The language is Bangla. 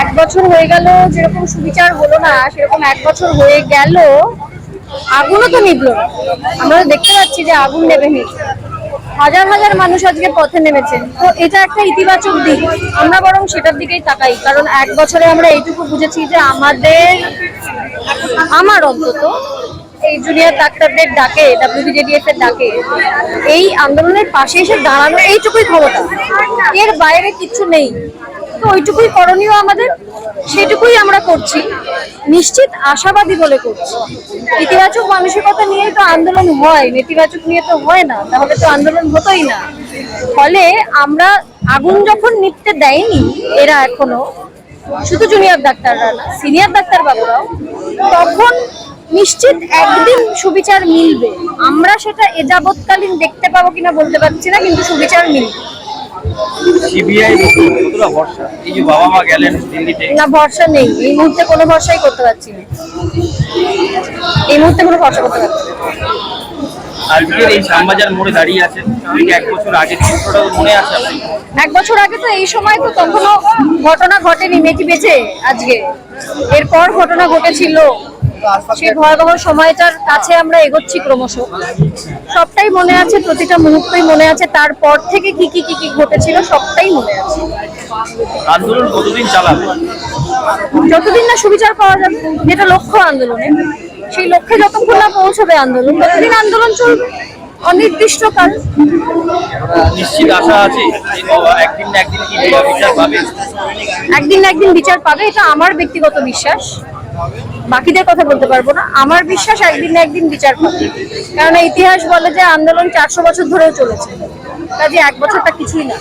এক বছর হয়ে গেল, যেরকম সুবিচার হলো না সেরকম এক বছর হয়ে গেল, আগুনও তো নিভলো না। আমরা দেখতে পাচ্ছি যে আগুন নেভে নিচ্ছে, হাজার হাজার মানুষ আজকে পথে নেমেছেন। তো এটা একটা ইতিবাচক দিক, আমরা বরং সেটার দিকেই তাকাই। কারণ এক বছরে আমরা এইটুকু বুঝেছি যে আমার অন্তত এই জুনিয়র ডাক্তারদের ডাকে, WBJDF এর ডাকে এই আন্দোলনের পাশে এসে দাঁড়ানো, এইটুকুই ক্ষমতা, এর বাইরে কিচ্ছু নেই। তো ওইটুকুই করণীয় আমাদের, সেটুকুই আমরা করছি, নিশ্চিত আশাবাদী বলে করছি। ইতিবাচক মানসিকতা নিয়েই তো আন্দোলন হয়, নেতিবাচক নিয়ে তো হয় না, তাহলে তো আন্দোলন হতোই না। ফলে আমরা আগুন যখন নিভতে দেয়নি এরা এখনো, শুধু জুনিয়র ডাক্তাররা না, সিনিয়র ডাক্তার বাবুরাও, তখন নিশ্চিত একদিন সুবিচার মিলবে। আমরা সেটা এ যাবৎকালীন দেখতে পাবো কিনা বলতে পারছি না, কিন্তু সুবিচার মিলবে। সিবিআই কতটা ভরসা? এই যে বাবা মা গেলেন দিল্লিতে, না, ভরসা নেই এই মুহূর্তে, কোনো ভরসাই করতে পারছি না, এই মুহূর্তে কোনো ভরসা করতে পারছি না। আজকের এই শ্যামবাজার মোড়ে দাঁড়িয়ে আছেন, এক বছর আগে চিত্রটা মনে আছে? এক বছর আগে তো এই সময় তো তখনও ঘটনা ঘটেনি, মেয়েটি বেঁচে আজকে, এরপর ঘটনা ঘটেছিল। সেই ভয়াবহ সময়টার কাছে আমরা এগোচ্ছি ক্রমশ, সবটাই মনে আছে, প্রতিটা মুহূর্তই মনে আছে। তারপর থেকে কি কি কি কি ঘটেছিল সবটাই মনে আছে। আন্দোলন কতদিন চালাবে? যতদিন না সুবিচার পাওয়া যাবে, যেটা লক্ষ্য আন্দোলনের, সেই লক্ষ্যে যতক্ষণ না পৌঁছবে আন্দোলন, ততদিন আন্দোলন চলবে অনির্দিষ্টকাল। নিশ্চিত আশা আছে একদিন না একদিন কি বিচার পাবে? একদিন না একদিন বিচার পাবে, এটা আমার ব্যক্তিগত বিশ্বাস, বাকিদের কথা বলতে পারবো না। আমার বিশ্বাস একদিন না একদিন বিচার পাবে, কারণ ইতিহাস বলে যে আন্দোলন 400 বছর ধরেও চলেছে, কাজে এক বছরটা কিছুই না।